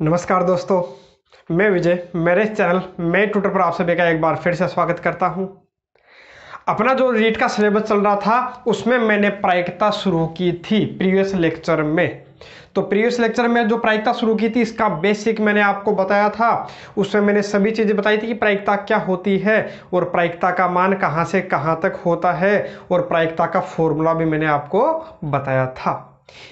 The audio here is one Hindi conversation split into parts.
नमस्कार दोस्तों, मैं विजय। मेरे इस चैनल मैं ट्यूटर पर आप सभी का एक बार फिर से स्वागत करता हूं। अपना जो रीट का सिलेबस चल रहा था उसमें मैंने प्रायिकता शुरू की थी प्रीवियस लेक्चर में। तो प्रीवियस लेक्चर में जो प्रायिकता शुरू की थी इसका बेसिक मैंने आपको बताया था। उसमें मैंने सभी चीज़ें बताई थी कि प्रायिकता क्या होती है और प्रायिकता का मान कहाँ से कहाँ तक होता है और प्रायिकता का फॉर्मूला भी मैंने आपको बताया था।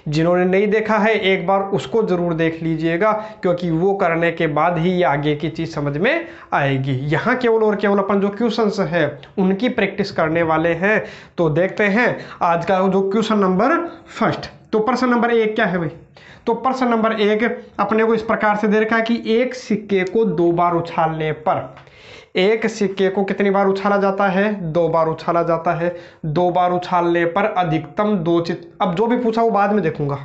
जिन्होंने नहीं देखा है एक बार उसको जरूर देख लीजिएगा, क्योंकि वो करने के बाद ही ये आगे की चीज समझ में आएगी। यहाँ केवल और केवल अपन जो क्वेश्चंस है उनकी प्रैक्टिस करने वाले हैं। तो देखते हैं आज का जो क्वेश्चन नंबर फर्स्ट। तो प्रश्न नंबर 1 क्या है भाई? तो प्रश्न नंबर 1 अपने को इस प्रकार से दे रखा है कि एक सिक्के को 2 बार उछालने पर, एक सिक्के को कितनी बार उछाला जाता है? 2 बार उछाला जाता है। 2 बार उछालने पर अधिकतम 2 चित, अब जो भी पूछा वो बाद में देखूंगा,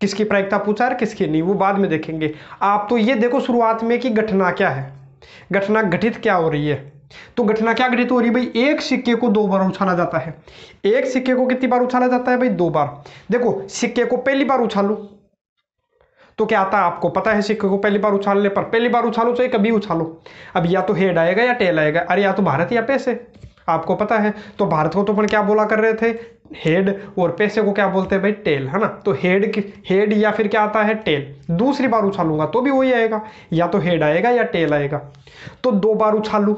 किसकी प्रायिकता पूछा है किसकी नहीं वो बाद में देखेंगे। आप तो ये देखो शुरुआत में कि घटना क्या है, घटना घटित क्या हो रही है। तो घटना क्या घटित हो रही है भाई? एक सिक्के को 2 बार उछाला जाता है। एक सिक्के को कितनी बार उछाला जाता है भाई? 2 बार। देखो सिक्के को पहली बार उछालू तो क्या आता है आपको पता है? सिक्के को पहली बार उछालने पर, पहली बार उछालो चाहे कभी उछालो, अब या तो हेड आएगा या टेल आएगा। अरे या तो भारत या पैसे, आपको पता है। तो भारत को तो अपन क्या बोला कर रहे थे? हेड। और पैसे को क्या बोलते हैं भाई? टेल, है ना। तो हेड या फिर क्या आता है? टेल। दूसरी बार उछालूंगा तो भी वही आएगा, या तो हेड आएगा या टेल आएगा। तो 2 बार उछालू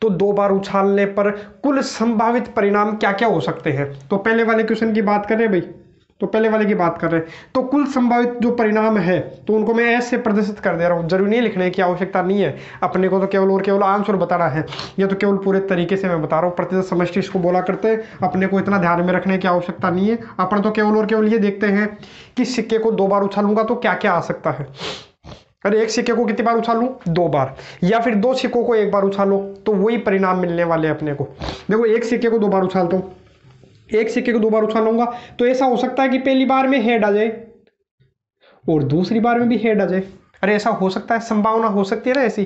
तो 2 बार उछालने पर कुल संभावित परिणाम क्या क्या हो सकते हैं? तो पहले वाले क्वेश्चन की बात करें भाई, तो पहले वाले की बात कर रहे हैं। तो कुल संभावित जो परिणाम है तो उनको मैं ऐसे प्रदर्शित कर दे रहा हूँ, जरूरी नहीं लिखने की आवश्यकता नहीं है अपने को। तो केवल और केवल आंसर बताना है, या तो केवल पूरे तरीके से मैं बता रहा हूँ। प्रतिशत समष्टि इसको बोला करते हैं, अपने को इतना ध्यान में रखने की आवश्यकता नहीं है। अपन तो केवल और केवल ये देखते हैं कि सिक्के को 2 बार उछालूंगा तो क्या क्या आ सकता है। अरे एक सिक्के को कितनी बार उछालूं? 2 बार। या फिर 2 सिक्कों को 1 बार उछालो तो वही परिणाम मिलने वाले अपने को। देखो एक सिक्के को 2 बार उछालता हूँ, एक सिक्के को 2 बार उछालूंगा तो ऐसा हो सकता है कि पहली बार में हेड आ जाए और दूसरी बार में भी हेड आ जाए। अरे ऐसा हो सकता है, संभावना हो सकती है ना ऐसी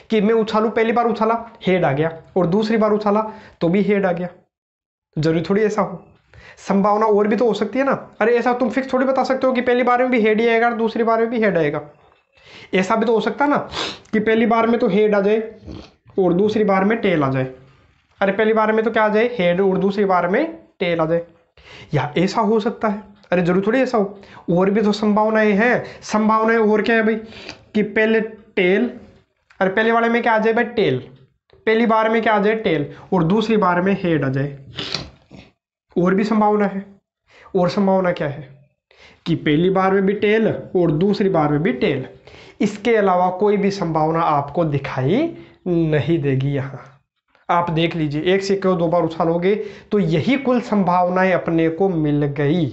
कि मैं उछालू, पहली बार उछाला हेड आ गया और दूसरी बार उछाला तो भी हेड आ गया। जरूरी थोड़ी ऐसा हो, संभावना और भी तो हो सकती है ना। अरे ऐसा तुम फिक्स थोड़ी बता सकते हो कि पहली बार में भी हेड ही आएगा और दूसरी बार में भी हेड आएगा। ऐसा भी तो हो सकता है ना कि पहली बार में तो हेड आ जाए और दूसरी बार में टेल आ जाए। अरे पहली बार में तो क्या आ जाए? हेड, और दूसरी बार में टेल आ जाए। या ऐसा हो सकता है। अरे जरूर थोड़ी ऐसा हो, और भी तो संभावनाएं हैं। संभावनाएं और क्या है भाई? कि पहले टेल, अरे पहले वाले में क्या आ जाए भाई? टेल। पहली बार में क्या आ जाए? टेल, और दूसरी बार में हेड आ जाए। और भी संभावना है। और संभावना क्या है? कि पहली बार में भी टेल और दूसरी बार में भी टेल। इसके अलावा कोई भी संभावना आपको दिखाई नहीं देगी। यहाँ आप देख लीजिए, एक सिक्के को 2 बार उछालोगे तो यही कुल संभावनाएं अपने को मिल गई।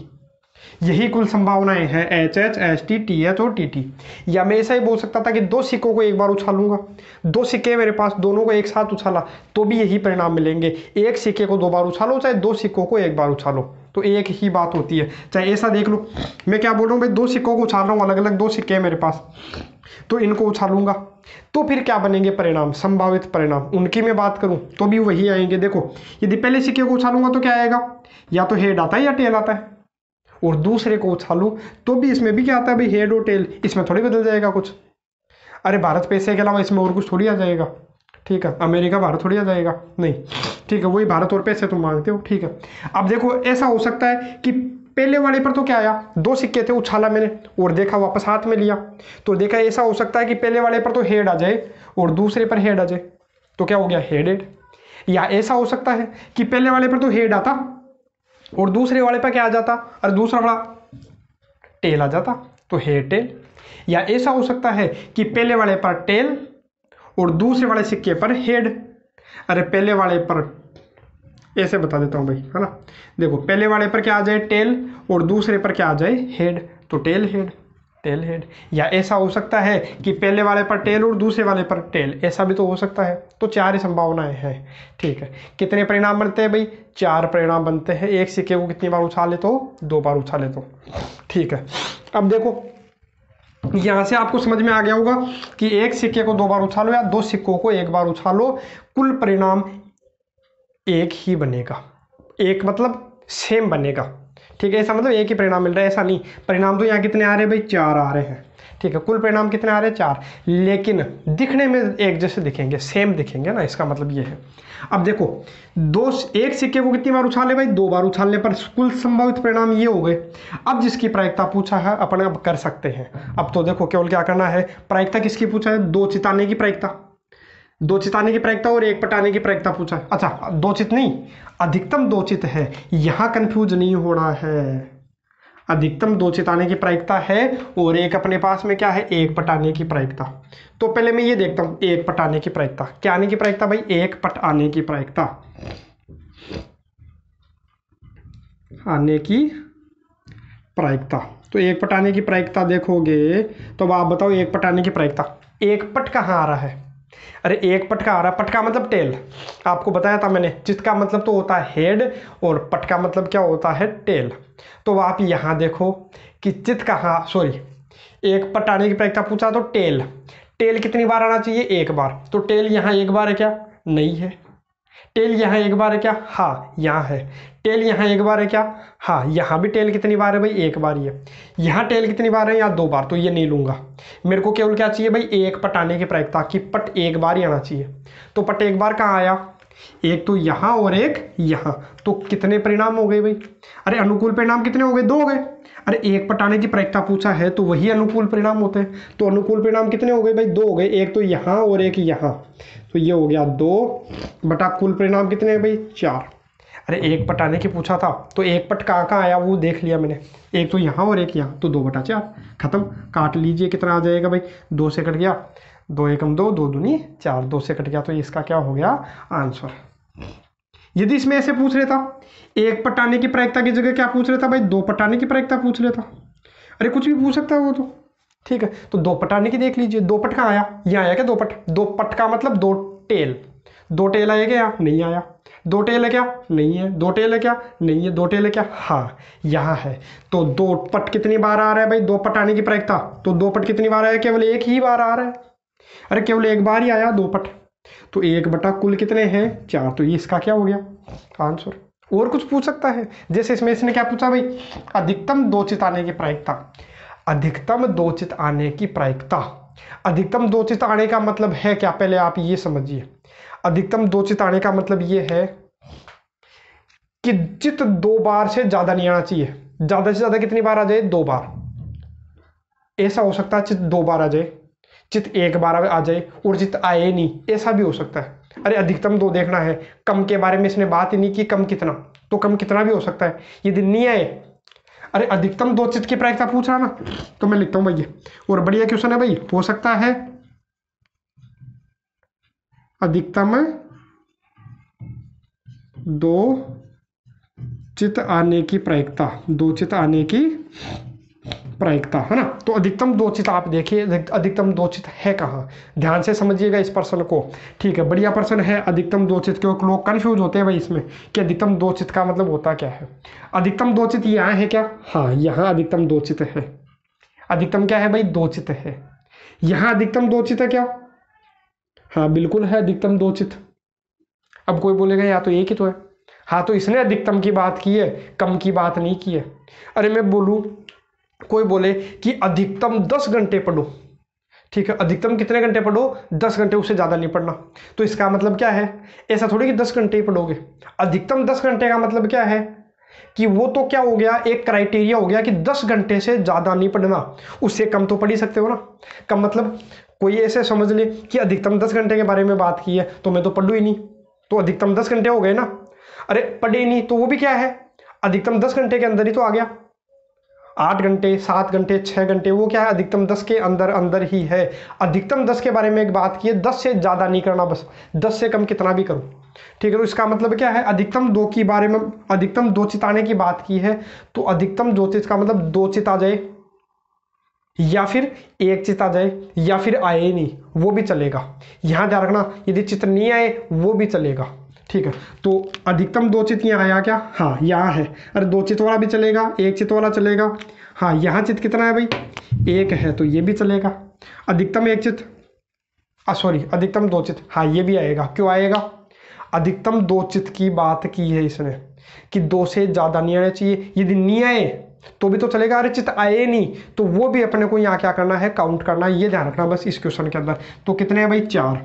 यही कुल संभावनाएं हैं, HH, HT, TH और TT। या मैं ऐसा ही बोल सकता था कि 2 सिक्कों को 1 बार उछालूंगा, 2 सिक्के मेरे पास, दोनों को एक साथ उछाला तो भी यही परिणाम मिलेंगे। एक सिक्के को 2 बार उछालो चाहे 2 सिक्कों को 1 बार उछालो तो एक ही बात होती है। चाहे ऐसा देख लो, मैं क्या बोल रहा हूँ भाई? 2 सिक्कों को उछाल रहा हूँ, अलग अलग 2 सिक्के हैं मेरे पास, तो इनको उछालूंगा तो फिर क्या बनेंगे परिणाम? संभावित परिणाम। उनकी मैं बात करूं तो भी वही आएंगे। देखो यदि पहले सिक्के को उछालूंगा तो क्या आएगा? या तो हेड आता है या टेल आता है। और दूसरे को उछालूं तो भी इसमें भी क्या आता है भाई? हेड और टेल। इसमें थोड़ी बदल जाएगा कुछ। अरे भारत पैसे के अलावा इसमें और कुछ थोड़ी आ जाएगा, ठीक है। अमेरिका भारत थोड़ी आ जाएगा, नहीं, ठीक है। वही भारत और पैसे तुम मांगते हो, ठीक है। अब देखो ऐसा हो सकता है कि पहले वाले पर तो क्या आया? 2 सिक्के थे, उछाला मैंने और देखा वापस हाथ में लिया तो देखा। ऐसा हो सकता है कि पहले वाले पर तो हेड आ जाए और दूसरे पर हेड आ जाए तो क्या हो गया? Head head. या ऐसा हो सकता है कि पहले वाले पर तो हेड आता और दूसरे वाले पर क्या आ जाता? और दूसरा वाला टेल आ जाता तो हेड टेल। या ऐसा हो सकता है कि पहले वाले पर टेल और दूसरे वाले सिक्के पर हेड। अरे पहले वाले पर ऐसे बता देता हूँ भाई, है ना। देखो पहले वाले पर क्या आ जाए? टेल, और दूसरे पर क्या आ जाए? हेड, तो टेल हेड, टेल हेड। या ऐसा हो सकता है कि पहले वाले पर टेल और दूसरे वाले पर टेल, ऐसा भी तो हो सकता है। तो 4 ही संभावनाएं हैं, ठीक है। कितने परिणाम बनते हैं भाई? 4 परिणाम बनते हैं। एक सिक्के को कितनी बार उछाले तो? 2 बार उछाले तो, ठीक है। अब देखो यहां से आपको समझ में आ गया होगा कि एक सिक्के को 2 बार उछालो या 2 सिक्कों को 1 बार उछालो, कुल परिणाम एक ही बनेगा। एक मतलब सेम बनेगा, ठीक है। ऐसा मतलब एक ही परिणाम मिल रहा है, ऐसा नहीं। परिणाम तो यहाँ कितने आ रहे हैं भाई? 4 आ रहे हैं, ठीक है, कुल परिणाम कितने आ रहे हैं 4, लेकिन दिखने में एक जैसे दिखेंगे, सेम दिखेंगे ना, इसका मतलब ये है। अब देखो एक सिक्के को कितनी बार उछाले भाई, 2 बार उछालने पर कुल संभावित परिणाम ये हो गए। अब जिसकी प्रायिकता पूछा है अपन अब कर सकते हैं। अब तो देखो केवल क्या करना है, प्रायिकता किसकी पूछा है, 2 चिताने की प्रायिकता, 2 चिताने की प्रायिकता और 1 पटाने की प्रायिकता पूछा है। अच्छा 2 चित नहीं, अधिकतम 2 चित है, यहां कंफ्यूज नहीं होना है। अधिकतम 2 चिताने की प्रायिकता है और एक अपने पास में क्या है, 1 पटाने की प्रायिकता। तो पहले मैं ये देखता हूं, 1 पट आने की प्रायिकता, क्या आने की प्रायिकता भाई, 1 पट आने की प्रायिकता, आने की प्रायिकता। तो 1 पट आने की प्रायिकता देखोगे तो अब आप बताओ 1 पट आने की प्रायिकता, 1 पट कहाँ आ रहा है, अरे 1 पट का आ रहा है, पट का मतलब टेल, आपको बताया था मैंने, चित का मतलब तो होता है हेड और पट का मतलब क्या होता है, टेल। तो आप यहां देखो कि चित कहाँ, सॉरी 1 पट आने की प्रायिकता पूछा तो टेल, टेल कितनी बार आना चाहिए, 1 बार। तो टेल यहाँ 1 बार है क्या, नहीं है। टेल यहाँ 1 बार है क्या, हाँ यहाँ है। टेल यहाँ 1 बार है क्या, हाँ यहाँ भी टेल कितनी बार है भाई, 1 बार ही है। यहाँ टेल कितनी बार है, यहाँ 2 बार, तो ये नहीं लूंगा। मेरे को केवल क्या चाहिए भाई, 1 पट आने की प्रायिकता कि पट 1 बार ही आना चाहिए। तो पट 1 बार कहाँ आया, एक तो यहाँ और एक यहाँ, तो कितने परिणाम हो गए भाई, अरे अनुकूल परिणाम कितने हो गए, 2 हो गए। अरे 1 पटाने की प्रायिकता पूछा है तो वही अनुकूल परिणाम होते हैं, तो अनुकूल परिणाम कितने हो गए भाई, 2 हो गए, एक तो यहाँ और एक यहाँ, तो ये हो गया 2 बटा कुल परिणाम कितने हैं भाई, 4। अरे 1 पटाने की पूछा था तो 1 पट कहाँ आया वो देख लिया मैंने, एक तो यहाँ और एक यहाँ, तो 2 बटा 4 खत्म। काट लीजिए, कितना आ जाएगा भाई, 2 से कट गया, 2 एकम 2, 2 दूनी 4, 2 से कट गया, तो इसका क्या हो गया आंसर। यदि इसमें ऐसे पूछ रहे था 1 पटाने की प्रायिकता की जगह क्या पूछ रहे था भाई, 2 पटाने की प्रायिकता पूछ रहे था, अरे कुछ भी पूछ सकता है वो तो, ठीक है। तो 2 पटाने की देख लीजिए, 2 पट कहाँ आया, यहाँ आया क्या 2 पट, 2 पट का मतलब 2 टेल, 2 टेल आया क्या, नहीं आया। 2 टेल है क्या, नहीं है। 2 टेल है क्या, नहीं है। 2 टेल है क्या, हाँ यहाँ है। तो 2 पट कितनी बार आ रहा है भाई, 2 पट आने की प्रायिकता, तो 2 पट कितनी बार आया, केवल 1 ही बार आ रहा है, अरे केवल 1 बार ही आया 2 पट, तो 1 बटा कुल कितने हैं 4, तो ये इसका क्या हो गया आंसर। और कुछ पूछ सकता है, जैसे इसमें इसने क्या पूछा भाई, अधिकतम 2 चित आने की प्रायिकता, अधिकतम 2 चित आने की प्रायिकता, अधिकतम 2 चित आने का मतलब है क्या, पहले आप ये समझिए। अधिकतम 2 चित आने का मतलब ये है कि चित 2 बार से ज्यादा नहीं आना चाहिए, ज्यादा से ज्यादा कितनी बार आ जाए, 2 बार। ऐसा हो सकता है चित 2 बार आ जाए, चित 1 बार आ जाए और चित आए नहीं, ऐसा भी हो सकता है। अरे अधिकतम 2 देखना है, कम के बारे में इसने बात ही नहीं की, कम कितना, तो कम कितना भी हो सकता है, यदि नहीं आए। अरे अधिकतम 2 चित की प्रायिकता पूछ रहा ना, तो मैं लिखता हूं भाई, और बढ़िया क्वेश्चन है भाई, हो सकता है अधिकतम 2 चित आने की प्रायिकता, 2 चित आने की प्रायिकता, है ना। तो अधिकतम 2 चित आप देखिए, अधिकतम 2 चित है कहाँ, ध्यान से समझिएगा इस प्रश्न को, ठीक है। बढ़िया प्रश्न है अधिकतम 2 चित, क्योंकि लोग कंफ्यूज होते हैं भाई इसमें कि अधिकतम 2 चित का मतलब होता क्या है। अधिकतम 2 चित यहाँ है क्या, हाँ यहाँ अधिकतम 2 चित है, अधिकतम क्या है भाई 2 चित है। यहाँ अधिकतम 2 चित है क्या, हाँ बिल्कुल है अधिकतम 2 चित। अब कोई बोलेगा या तो एक ही तो है, हाँ तो इसने अधिकतम की बात की है, कम की बात नहीं की है। अरे मैं बोलूं, कोई बोले कि अधिकतम 10 घंटे पढ़ो, ठीक है, अधिकतम कितने घंटे पढ़ो, 10 घंटे, उससे ज्यादा नहीं पढ़ना, तो इसका मतलब क्या है, ऐसा थोड़ी कि 10 घंटे ही पढ़ोगे। अधिकतम 10 घंटे का मतलब क्या है कि वो तो क्या हो गया, एक क्राइटेरिया हो गया कि 10 घंटे से ज्यादा नहीं पढ़ना, उससे कम तो पढ़ ही सकते हो ना। कम मतलब कोई ऐसे समझ ले कि अधिकतम 10 घंटे के बारे में बात की है तो मैं तो पढ़ू ही नहीं, तो अधिकतम 10 घंटे हो गए ना। अरे पढ़े ही नहीं तो वो भी क्या है, अधिकतम 10 घंटे के अंदर ही तो आ गया, 8 घंटे 7 घंटे 6 घंटे, वो क्या है अधिकतम 10 के अंदर अंदर ही है। अधिकतम 10 के बारे में एक बात की है, 10 से ज्यादा नहीं करना, बस 10 से कम कितना भी करो, ठीक है। तो इसका मतलब क्या है, अधिकतम 2 की बारे में, अधिकतम 2 चित आने की बात की है, तो अधिकतम 2 चित का मतलब 2 चित आ जाए या फिर 1 चित आ जाए या फिर आए ही नहीं, वो भी चलेगा। यहां ध्यान रखना, यदि चित नहीं आए वो भी चलेगा, ठीक है। तो अधिकतम 2 चित यहाँ आया क्या, हाँ यहाँ है। अरे 2 चित वाला भी चलेगा, 1 चित वाला चलेगा, हाँ यहाँ चित कितना है भाई 1 है, तो ये भी चलेगा। अधिकतम 1 चित, सॉरी अधिकतम 2 चित, हाँ ये भी आएगा। क्यों आएगा, अधिकतम 2 चित की बात की है इसने कि 2 से ज्यादा नहीं आना चाहिए, यदि नहीं आए तो भी तो चलेगा। अरे चित आए नहीं तो वो भी अपने को यहाँ क्या करना है, काउंट करना है, ये ध्यान रखना बस इस क्वेश्चन के अंदर। तो कितने हैं भाई, 4,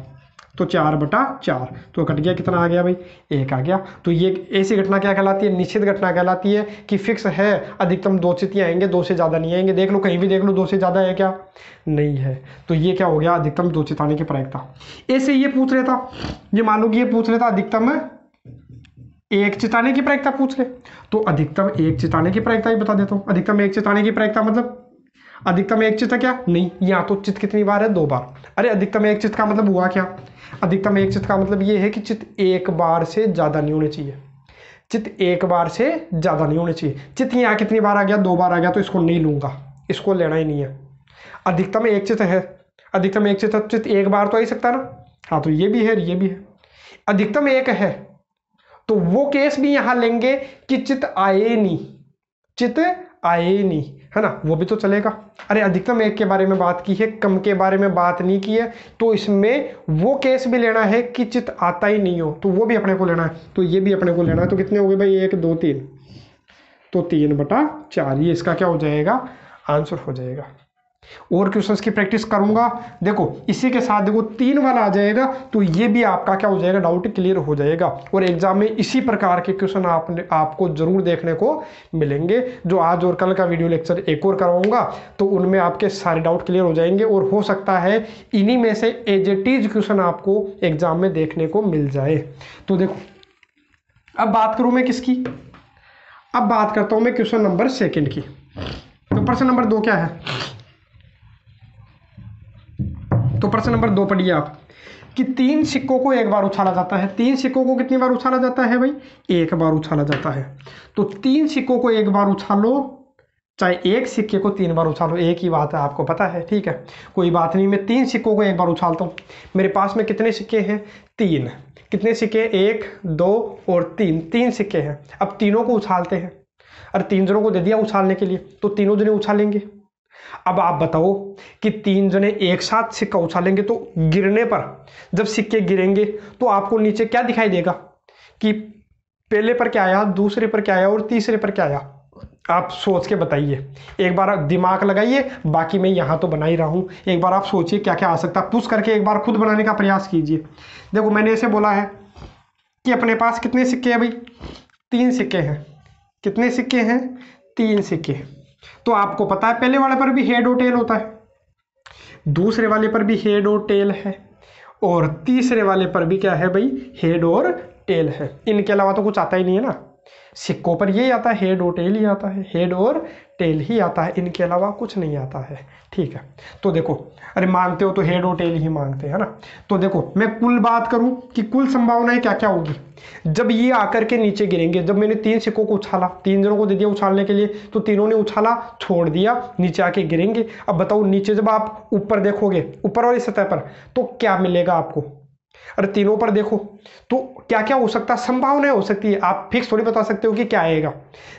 तो 4/4 तो कट गया, कितना आ गया भाई, 1 आ गया। तो ये ऐसी घटना क्या कहलाती है, निश्चित घटना कहलाती है कि फिक्स है, अधिकतम 2 चित ही आएंगे, 2 से ज़्यादा नहीं आएंगे। देख लो कहीं भी देख लो 2 से ज़्यादा है क्या, नहीं है। तो ये क्या हो गया, अधिकतम 2 चित आने की प्रायिकता। ऐसे ये पूछ रहा था, ये मान लो कि ये पूछ रहा था अधिकतम 1 चित आने की प्रायिकता पूछ ले, तो अधिकतम 1 चित आने की प्रायिकता ही बता देता हूँ। अधिकतम 1 चित आने की प्रायिकता मतलब अधिकतम 1 चित क्या, नहीं, यहाँ तो चित कितनी बार है, 2 बार। अरे अधिकतम 1 चित का मतलब हुआ क्या, अधिकतम 1 चित का मतलब ये है कि चित 1 बार से ज़्यादा नहीं होने चाहिए, चित 1 बार से ज़्यादा नहीं होने चाहिए। चित यहाँ कितनी बार आ गया, 2 बार आ गया, तो इसको नहीं लूँगा, इसको लेना ही नहीं है। अधिकतम 1 चित है, अधिकतम 1 चित, चित 1 बार तो आ ही सकता ना, हाँ तो ये भी है, ये भी है। अधिकतम 1 है तो वो केस भी यहाँ लेंगे कि चित आए नहीं, चित आए नहीं, है ना, वो भी तो चलेगा। अरे अधिकतम 1 के बारे में बात की है, कम के बारे में बात नहीं की है, तो इसमें वो केस भी लेना है कि चित आता ही नहीं हो, तो वो भी अपने को लेना है। तो ये भी अपने को लेना है। तो कितने हो गए भाई, 1 2 3, तो 3/4, ये इसका क्या हो जाएगा, आंसर हो जाएगा। और क्वेश्चंस की प्रैक्टिस करूंगा। देखो इसी के साथ देखो 3 वाला आ जाएगा, तो ये भी आपका क्या हो जाएगा, डाउट क्लियर हो जाएगा। और एग्जाम में इसी प्रकार के क्वेश्चन आपको जरूर देखने को मिलेंगे। जो आज और कल का वीडियो लेक्चर एक और करवाऊंगा, तो उनमें आपके सारे डाउट क्लियर हो जाएंगे, और हो सकता है इन्हीं में से एज इट इज क्वेश्चन आपको एग्जाम में देखने को मिल जाए। तो देखो अब बात करूं मैं किसकी, अब बात करता हूं मैं क्वेश्चन नंबर 2 की। तो प्रश्न नंबर 2 क्या है, तो प्रश्न नंबर 2 पढ़िए आप कि 3 सिक्कों को 1 बार उछाला जाता है। 3 सिक्कों को कितनी बार उछाला जाता है भाई, 1 बार उछाला जाता है। तो 3 सिक्कों को 1 बार उछालो, चाहे 1 सिक्के को 3 बार उछालो, एक ही बात है, आपको पता है, ठीक है, कोई बात नहीं। मैं 3 सिक्कों को 1 बार उछालता हूँ। मेरे पास में कितने सिक्के हैं, 3। कितने सिक्के, 1 2 और 3, 3 सिक्के हैं। अब तीनों को उछालते हैं। और 3 जनों को दे दिया उछालने के लिए, तो तीनों जने उछालेंगे। अब आप बताओ कि 3 जने एक साथ सिक्का उछालेंगे, तो गिरने पर जब सिक्के गिरेंगे तो आपको नीचे क्या दिखाई देगा कि पहले पर क्या आया, दूसरे पर क्या आया और तीसरे पर क्या आया। आप सोच के बताइए, एक बार दिमाग लगाइए, बाकी मैं यहाँ तो बना ही रहा हूँ। एक बार आप सोचिए क्या क्या आ सकता है, पुश करके एक बार खुद बनाने का प्रयास कीजिए। देखो मैंने ऐसे बोला है कि अपने पास कितने सिक्के हैं भाई, 3 सिक्के हैं। कितने सिक्के हैं, 3 सिक्के। तो आपको पता है पहले वाले पर भी हेड और टेल होता है, दूसरे वाले पर भी हेड और टेल है, और तीसरे वाले पर भी क्या है भाई, हेड और टेल है। इनके अलावा तो कुछ आता ही नहीं है ना, सिक्कों पर ये आता है, हेड और टेल ही आता है, हेड और टेल ही आता है, इनके अलावा कुछ नहीं आता है, ठीक है। तो देखो, अरे मांगते हो तो हेड और टेल ही मांगते हैं ना। तो देखो मैं कुल बात करूं कि कुल संभावनाएं क्या क्या होगी जब ये आकर के नीचे गिरेंगे। जब मैंने 3 सिक्कों को उछाला, 3 जनों को दे दिया उछालने के लिए, तो तीनों ने उछाला, छोड़ दिया, नीचे आके गिरेंगे। अब बताओ नीचे जब आप ऊपर देखोगे, ऊपर वाली सतह पर, तो क्या मिलेगा आपको। अरे तीनों पर देखो तो क्या क्या हो सकता है, संभावनाएं हो सकती है। आप फिक्स थोड़ी बता सकते हो कि क्या आएगा,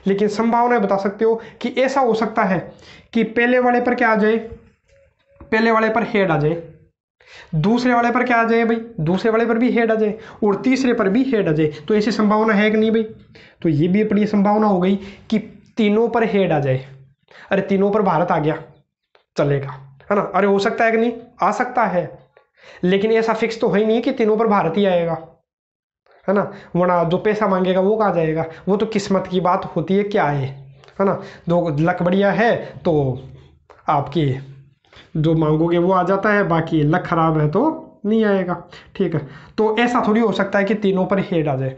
लेकिन संभावनाएं बता सकते हो कि ऐसा हो सकता है कि पहले वाले पर क्या आ जाए, पहले वाले पर हेड आ जाए, दूसरे वाले पर क्या आ जाए भाई, दूसरे वाले पर भी हेड आ जाए, और तीसरे पर भी हेड आ जाए। तो ऐसी संभावना है कि नहीं भाई। तो ये भी अपनी संभावना हो गई कि तीनों पर हेड आ जाए। अरे तीनों पर भारत आ गया, चलेगा, है ना। अरे हो सकता है कि नहीं, आ सकता है, लेकिन ऐसा फिक्स तो है ही नहीं कि तीनों पर भारत ही आएगा, है ना। वरना जो पैसा मांगेगा वो कहाँ जाएगा, वो तो किस्मत की बात होती है, क्या है ना। दो लक बढ़िया है तो आपकी जो मांगोगे वो आ जाता है, बाकी लक खराब है तो नहीं आएगा, ठीक है। तो ऐसा थोड़ी हो सकता है कि तीनों पर हेड आ जाए,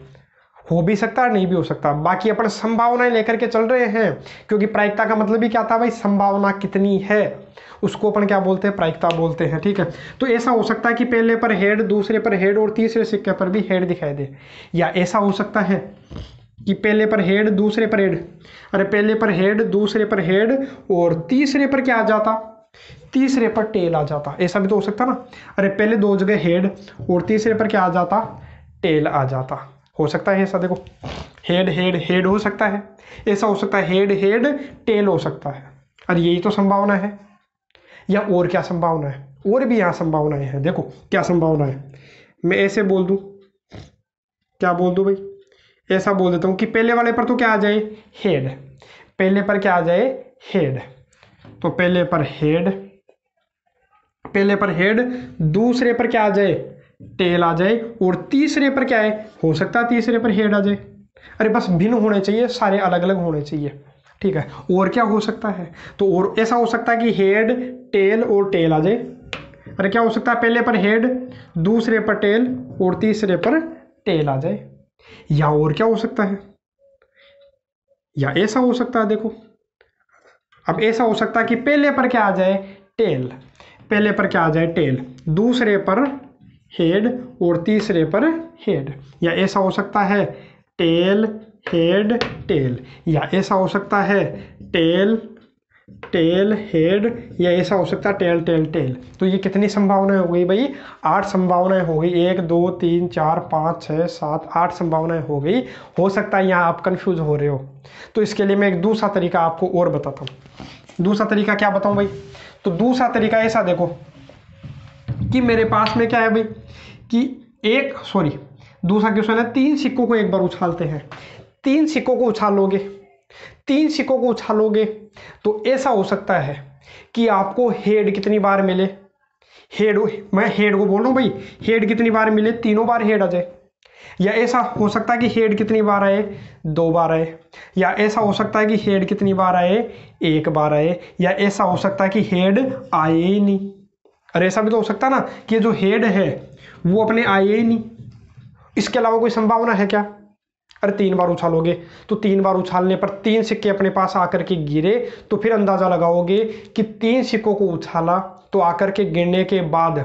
हो भी सकता है नहीं भी हो सकता। बाकी अपन संभावनाएं लेकर के चल रहे हैं, क्योंकि प्रायिकता का मतलब ही क्या था भाई, संभावना कितनी है, उसको अपन क्या बोलते हैं, प्रायिकता बोलते हैं, ठीक है। तो ऐसा हो सकता है कि पहले पर हेड, दूसरे पर हेड और तीसरे सिक्के पर भी हेड दिखाई दे, या ऐसा हो सकता है कि पहले पर हेड, दूसरे पर हेड, अरे पहले पर हेड, दूसरे पर हेड और तीसरे पर क्या आ जाता, तीसरे पर टेल आ जाता। ऐसा भी तो हो सकता ना। अरे पहले 2 जगह हेड और तीसरे पर क्या आ जाता, टेल आ जाता। हो सकता है ऐसा, देखो हेड हेड हेड हो सकता है, ऐसा हो सकता है हेड हेड टेल हो सकता है। अरे यही तो संभावना है, या और क्या संभावना है, और भी यहाँ संभावनाएं हैं। देखो क्या संभावना है, मैं ऐसे बोल दूं, क्या बोल दूं भाई, ऐसा बोल देता हूँ कि पहले वाले पर तो क्या आ जाए, हेड, पहले पर क्या आ जाए, हेड, तो पहले पर हेड, दूसरे पर क्या आ जाए, टेल आ जाए, और तीसरे पर क्या है, हो सकता है तीसरे पर हेड आ जाए। अरे बस भिन्न होने चाहिए, सारे अलग अलग होने चाहिए, ठीक है। और क्या हो सकता है, तो और ऐसा हो सकता है कि हेड, टेल और टेल आ जाए। अरे क्या हो सकता है, पहले पर हेड, दूसरे पर टेल और तीसरे पर टेल आ जाए। या और क्या हो सकता है, या ऐसा हो सकता है, देखो अब ऐसा हो सकता है कि पहले पर क्या आ जाए, टेल, पहले पर क्या आ जाए, टेल, दूसरे पर हेड और तीसरे पर हेड। या ऐसा हो सकता है टेल हेड टेल, या ऐसा हो सकता है टेल टेल हेड, या ऐसा हो सकता है टेल टेल टेल। तो ये कितनी संभावनाएं हो गई भाई, 8 संभावनाएं हो गई, 1 2 3 4 5 6 7 8 संभावनाएं हो गई। हो सकता है यहाँ आप कंफ्यूज हो रहे हो, तो इसके लिए मैं एक दूसरा तरीका आपको और बताता हूँ। दूसरा तरीका क्या बताऊं भाई, तो दूसरा तरीका ऐसा देखो कि मेरे पास में क्या है भाई, कि दूसरा क्वेश्चन है, 3 सिक्कों को एक बार उछालते हैं। 3 सिक्कों को उछालोगे, 3 सिक्कों को उछालोगे तो ऐसा हो सकता है कि आपको हेड कितनी बार मिले, मैं हेड को बोल रहा हूँ भाई, हेड कितनी बार मिले, तीनों बार हेड आ जाए। या ऐसा हो सकता है कि हेड कितनी बार आए, 2 बार आए। या ऐसा हो सकता है कि हेड कितनी बार आए, 1 बार आए। या ऐसा हो सकता है कि हेड आए ही नहीं। अरे ऐसा भी तो हो सकता है ना कि जो हेड है वो अपने आए ही नहीं। इसके अलावा कोई संभावना है क्या, अरे 3 बार उछालोगे तो 3 बार उछालने पर 3 सिक्के अपने पास आकर के गिरे, तो फिर अंदाजा लगाओगे कि 3 सिक्कों को उछाला तो आकर के गिरने के बाद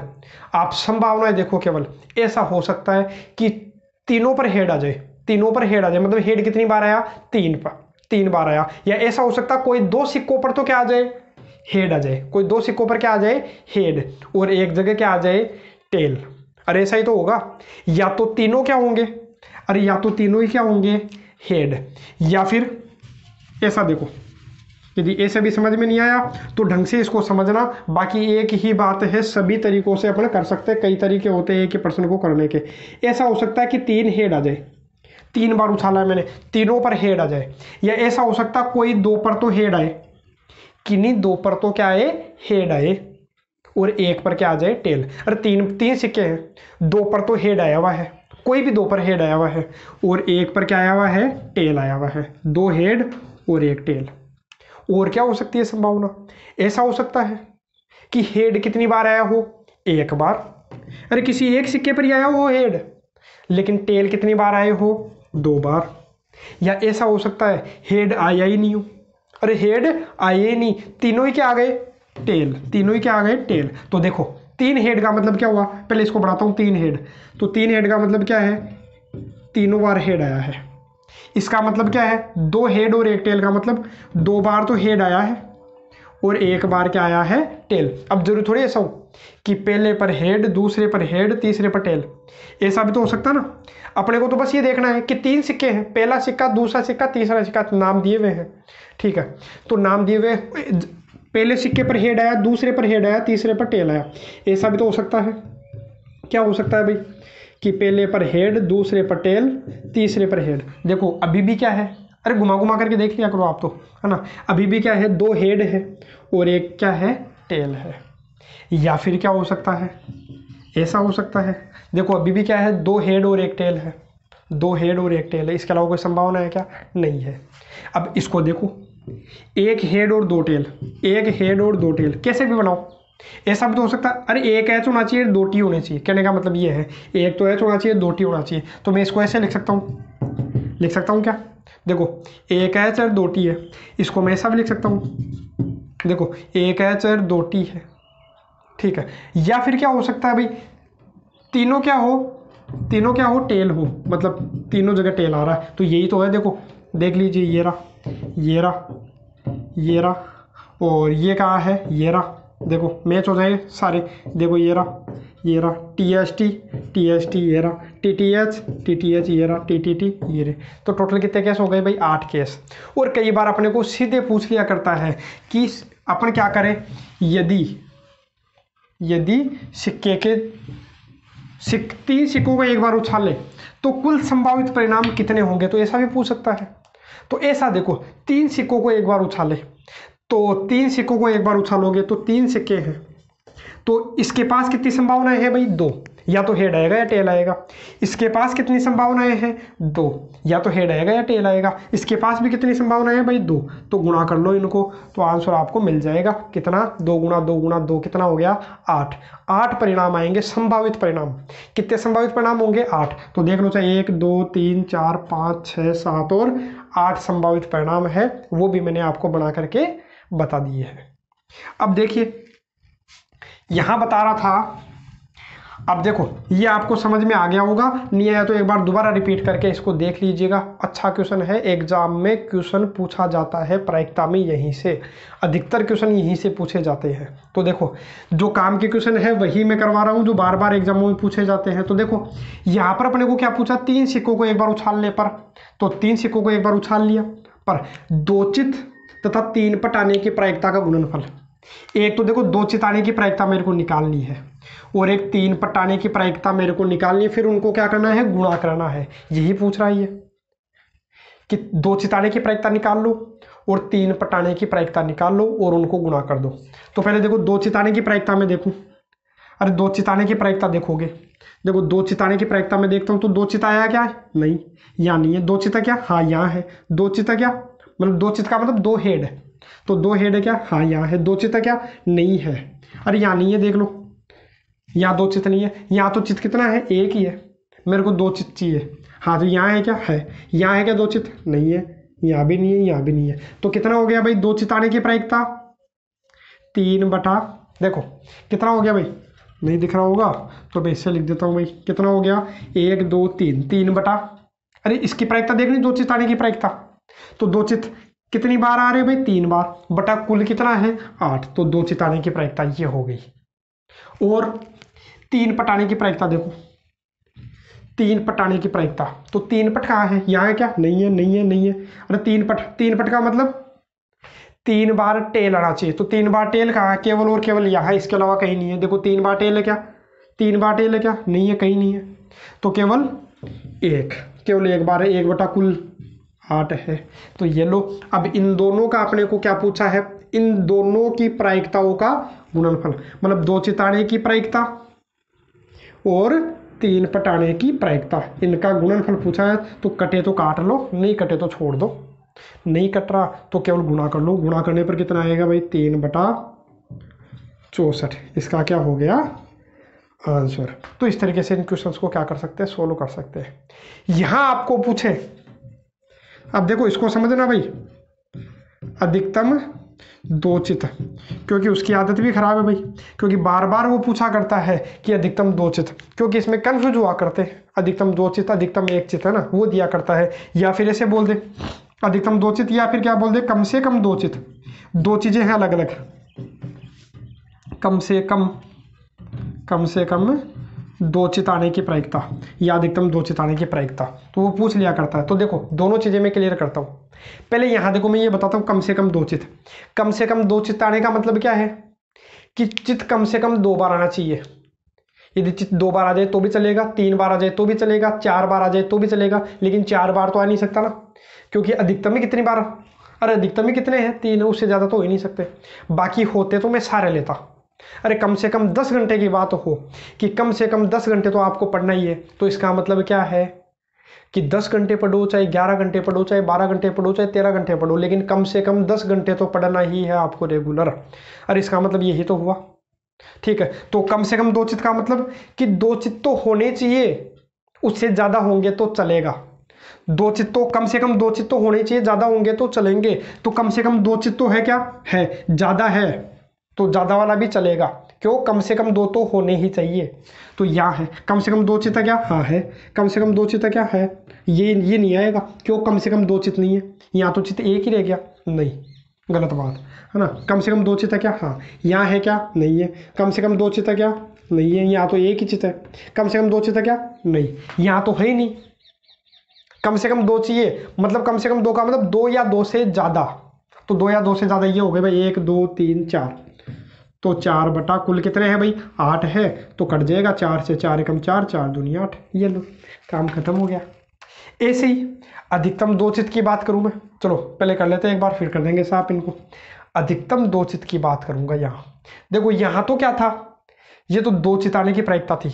आप संभावनाएं देखो। केवल ऐसा हो सकता है कि तीनों पर हेड आ जाए, तीनों पर हेड आ जाए, मतलब हेड कितनी बार आया, 3 बार आया। या ऐसा हो सकता है कोई 2 सिक्कों पर तो क्या आ जाए, हेड आ जाए, कोई 2 सिक्कों पर क्या आ जाए, हेड, और एक जगह क्या आ जाए, टेल। अरे ऐसा ही तो होगा, या तो तीनों क्या होंगे, अरे या तो तीनों ही क्या होंगे, हेड। या फिर ऐसा देखो, यदि ऐसे भी समझ में नहीं आया तो ढंग से इसको समझना। बाकी एक ही बात है, सभी तरीकों से अपन कर सकते हैं, कई तरीके होते हैं एक ही प्रश्न को करने के। ऐसा हो सकता है कि 3 हेड आ जाए, 3 बार उछाला है मैंने, तीनों पर हेड आ जाए। या ऐसा हो सकता है कोई 2 पर तो हेड आए, किन्हीं 2 पर तो क्या आए, हेड आए, और 1 पर क्या आ जाए, टेल। अरे 3 सिक्के हैं, 2 पर तो हेड आया हुआ है, कोई भी 2 पर हेड आया हुआ है, और 1 पर क्या आया हुआ है, टेल आया हुआ है। 2 हेड और 1 टेल। और क्या हो सकती है संभावना, ऐसा हो सकता है कि हेड कितनी बार आया हो, 1 बार। अरे किसी एक सिक्के पर ही आया हो हेड, लेकिन टेल कितनी बार आए हो, 2 बार। या ऐसा हो सकता है हेड आया ही नहीं हो, अरे हेड आए ही नहीं, तीनों ही क्या आ गए, टेल, तीनों ही क्या आ गए, टेल। तो देखो 3 हेड का मतलब क्या हुआ, पहले इसको बढ़ाता हूँ, 3 हेड, तो 3 हेड का मतलब क्या है, तीनों बार हेड आया है। इसका मतलब क्या है, 2 हेड और 1 टेल का मतलब 2 बार तो हेड आया है और 1 बार क्या आया है, टेल। अब जरूर थोड़ी ऐसा हो कि पहले पर हेड, दूसरे पर हेड, तीसरे पर टेल, ऐसा भी तो हो सकता ना। अपने को तो बस ये देखना है कि 3 सिक्के हैं, पहला सिक्का, दूसरा सिक्का, तीसरा सिक्का, नाम दिए हुए हैं, ठीक है। तो नाम दिए हुए, पहले सिक्के पर हेड आया, दूसरे पर हेड आया, तीसरे पर टेल आया, ऐसा भी तो हो सकता है। क्या हो सकता है भाई, कि पहले पर हेड, दूसरे पर टेल, तीसरे पर हेड। देखो अभी भी क्या है, अरे घुमा घुमा करके देख लिया करो आप तो, है ना। अभी भी क्या है, 2 हेड है और 1 क्या है, टेल है। या फिर क्या हो सकता है, ऐसा हो सकता है, देखो अभी भी क्या है, 2 हेड और 1 टेल है, 2 हेड और 1 टेल है, इसके अलावा कोई संभावना है क्या, नहीं है। अब इसको देखो, 1 हेड और 2 टेल, 1 हेड और 2 टेल, कैसे भी बनाओ, ऐसा भी तो हो सकता है। अरे 1 एच होना चाहिए, 2 टी होने चाहिए, कहने का मतलब ये है, 1 तो एच होना चाहिए, 2 टी होना चाहिए। तो मैं इसको ऐसे लिख सकता हूँ, क्या, देखो 1 एच और 2 टी है, इसको मैं ऐसा भी लिख सकता हूँ, देखो 1 एच और 2 टी है, ठीक है। या फिर क्या हो सकता है भाई, तीनों क्या हो, टेल हो, मतलब तीनों जगह टेल आ रहा है, तो यही तो है। देखो देख लीजिए, ये रहा और ये कहाँ है, ये रहा, देखो मैच हो जाए सारे। देखो ये रहा टी एस टी, ये रहा टी टी एच, ये रहा टी ये रहे। तो टोटल कितने केस हो गए भाई, 8 केस। और कई बार अपने को सीधे पूछ लिया करता है कि अपन क्या करें, यदि सिक्के के 3 सिक्कों को एक बार उछाले तो कुल संभावित परिणाम कितने होंगे, तो ऐसा भी पूछ सकता है। तो ऐसा देखो, 3 सिक्कों को एक बार उछाले, तो 3 सिक्कों को एक बार उछालोगे तो 3 सिक्के हैं, तो इसके पास कितनी संभावनाएं है भाई? 2, या तो हेड आएगा या टेल आएगा। इसके पास कितनी संभावनाएं हैं? 2, या तो हेड आएगा या टेल आएगा। इसके पास भी कितनी संभावनाएं हैं भाई? 2। तो गुणा कर लो इनको, तो आंसर आपको मिल जाएगा कितना? 2 गुणा 2 गुणा 2 कितना हो गया? 8। 8 परिणाम आएंगे, संभावित परिणाम। कितने संभावित परिणाम होंगे? 8। तो देख लो, चाहे 1 2 3 4 5 6 7 और 8 संभावित परिणाम है, वो भी मैंने आपको बना करके बता दिए है। अब देखिए यहां बता रहा था, अब देखो ये आपको समझ में आ गया होगा, नहीं आया तो एक बार दोबारा रिपीट करके इसको देख लीजिएगा। अच्छा क्वेश्चन है, एग्जाम में क्वेश्चन पूछा जाता है प्रायिकता में, यहीं से अधिकतर क्वेश्चन यहीं से पूछे जाते हैं। तो देखो जो काम के क्वेश्चन है वही मैं करवा रहा हूँ जो बार बार एग्जामों में पूछे जाते हैं। तो देखो यहाँ पर अपने को क्या पूछा? 3 सिक्कों को एक बार उछालने पर, तो 3 सिक्कों को एक बार उछाल लिया पर 2 चित तथा 3 पट आने की प्रायिकता का गुणनफल। एक तो देखो 2 चित आने की प्रायिकता मेरे को निकालनी है और एक 3 पट आने की प्रायिकता मेरे को निकालनी है, फिर उनको क्या करना है? गुणा करना है। यही पूछ रहा है ये कि 2 चित आने की प्रायिकता निकाल लो और 3 पट आने की प्रायिकता निकाल लो और उनको गुणा कर दो। तो पहले देखो 2 चित आने की प्रायिकता में देखूं, अरे 2 चित आने की प्रायिकता देखोगे, देखो 2 चित आने की प्रायिकता में देखता हूँ तो 2 चित आया क्या है? नहीं, यहाँ नहीं है। 2 चिता क्या? हाँ यहाँ है। 2 चिता क्या मतलब? 2 चित का मतलब 2 हेड है, तो 2 हेड है क्या? हाँ यहाँ है। 2 चिता क्या? नहीं है, अरे यहाँ नहीं है, देख लो यहाँ 2 चित नहीं है। यहाँ तो चित कितना है? 1 ही है, मेरे को 2 चित चाहिए। हाँ तो यहाँ है क्या? है। यहाँ है क्या 2 चित? नहीं है, यहाँ भी नहीं है, यहाँ भी नहीं है। तो कितना हो गया भाई 2 चित आने की प्रायिकता? 3 बटा, देखो कितना हो गया भाई? नहीं दिख रहा होगा तो मैं इससे लिख देता हूँ भाई, कितना हो गया? 1 2 3, 3 बटा, अरे इसकी प्रायिकता देखनी, 2 चित आने की प्रायिकता। तो 2 चित कितनी बार आ रहे भाई? 3 बार, बटा कुल कितना है? 8। तो 2 चित आने की प्रायिकता ये हो गई। और 3 पट आने की प्रायिकता देखो, 3 पट आने की प्रायिकता, तो 3 पट कहाँ है? यहाँ है क्या? नहीं है, नहीं है, नहीं है। अरे 3 पट, 3 पट का मतलब 3 बार टेल आना चाहिए, तो 3 बार टेल कहाँ है? केवल और केवल यहाँ, इसके अलावा कहीं नहीं है। देखो 3 बार टेल है क्या? 3 बार टेल है क्या? नहीं है, कहीं नहीं है। तो केवल 1, केवल 1 बार है, 1 बटा कुल 8 है। तो ये लो, अब इन दोनों का अपने को क्या पूछा है? इन दोनों की प्रायिकताओं का गुणनफल, मतलब 2 चित आने की प्रायिकता और 3 पट आने की प्रायिकता, इनका गुणनफल पूछा है। तो कटे तो काट लो, नहीं कटे तो छोड़ दो। नहीं कट रहा तो केवल गुणा कर लो। गुणा करने पर कितना आएगा भाई? 3 बटा 64। इसका क्या हो गया? आंसर। तो इस तरीके से इन क्वेश्चंस को क्या कर सकते हैं? सोल्व कर सकते हैं। यहां आपको पूछे, अब देखो इसको समझना भाई, अधिकतम 2 चित, क्योंकि उसकी आदत भी खराब है भाई, क्योंकि बार बार वो पूछा करता है कि अधिकतम 2 चित, क्योंकि इसमें कंफ्यूज हुआ करते हैं। अधिकतम 2 चित, अधिकतम 1 चित है ना, वो दिया करता है। या फिर ऐसे बोल दे अधिकतम 2 चित, या फिर क्या बोल दे? कम से कम 2 चित। 2 चीजें हैं अलग अलग, कम से कम 2 चित आने की प्रायिकता या अधिकतम 2 चित आने की प्रायिकता, तो वो पूछ लिया करता है। तो देखो दोनों चीजें मैं क्लियर करता हूँ। पहले यहाँ देखो मैं ये बताता हूँ, कम से कम 2 चित। कम से कम 2 चित आने का मतलब क्या है? कि चित कम से कम 2 बार आना चाहिए। यदि चित 2 बार आ जाए तो भी चलेगा, 3 बार आ जाए तो भी चलेगा, 4 बार आ जाए तो भी चलेगा, लेकिन 4 बार तो आ नहीं सकता ना, क्योंकि अधिकतम ही कितनी बार? अरे अधिकतम ही कितने हैं? 3, उससे ज़्यादा तो हो ही नहीं सकते। बाकी होते तो मैं सारे लेता। अरे कम से कम 10 घंटे की बात हो कि कम से कम 10 घंटे तो आपको पढ़ना ही है, तो इसका मतलब क्या है कि 10 घंटे पढ़ो, चाहे 11 घंटे पढ़ो, चाहे 12 घंटे पढ़ो, चाहे 13 घंटे पढ़ो, लेकिन कम से कम 10 घंटे तो पढ़ना ही है आपको रेगुलर। अरे इसका मतलब यही तो हुआ, ठीक है। तो कम से कम 2 चित का मतलब कि 2 चित तो होने चाहिए, उससे ज़्यादा होंगे तो चलेगा। 2 चित तो कम से कम 2 चित तो होने चाहिए, ज़्यादा होंगे तो चलेंगे। तो कम से कम 2 चित तो है क्या? है। ज़्यादा है तो ज़्यादा वाला भी चलेगा, क्यों? कम से कम 2 तो होने ही चाहिए। तो यहाँ है कम से कम 2 चित क्या? हाँ है। कम से कम 2 चित क्या है? ये नहीं आएगा, क्यों? कम से कम 2 चित नहीं है, यहाँ तो चित 1 ही रह गया। नहीं, गलत बात है ना। कम से कम 2 चित क्या? हाँ। यहाँ है क्या? नहीं है। कम से कम 2 चित क्या? नहीं है, यहाँ तो 1 ही चित है। कम से कम 2 चित क्या? नहीं, यहाँ तो है ही नहीं। कम से कम 2 चाहिए, मतलब कम से कम 2 का मतलब 2 या 2 से ज़्यादा। तो 2 या 2 से ज़्यादा ये हो गए भाई 1 2 3 4, तो 4 बटा कुल कितने हैं भाई? 8 है। तो कट जाएगा 4 से, 4 एकम 4, 4 दूनी 8। ये लो, काम खत्म हो गया। ऐसे ही अधिकतम दो चित्त की बात करूं मैं, चलो पहले कर लेते हैं एक बार, फिर कर देंगे साहब इनको। अधिकतम दो चित्त की बात करूंगा यहाँ, देखो यहाँ तो क्या था, ये तो दो चित्त आने की प्रायिकता थी।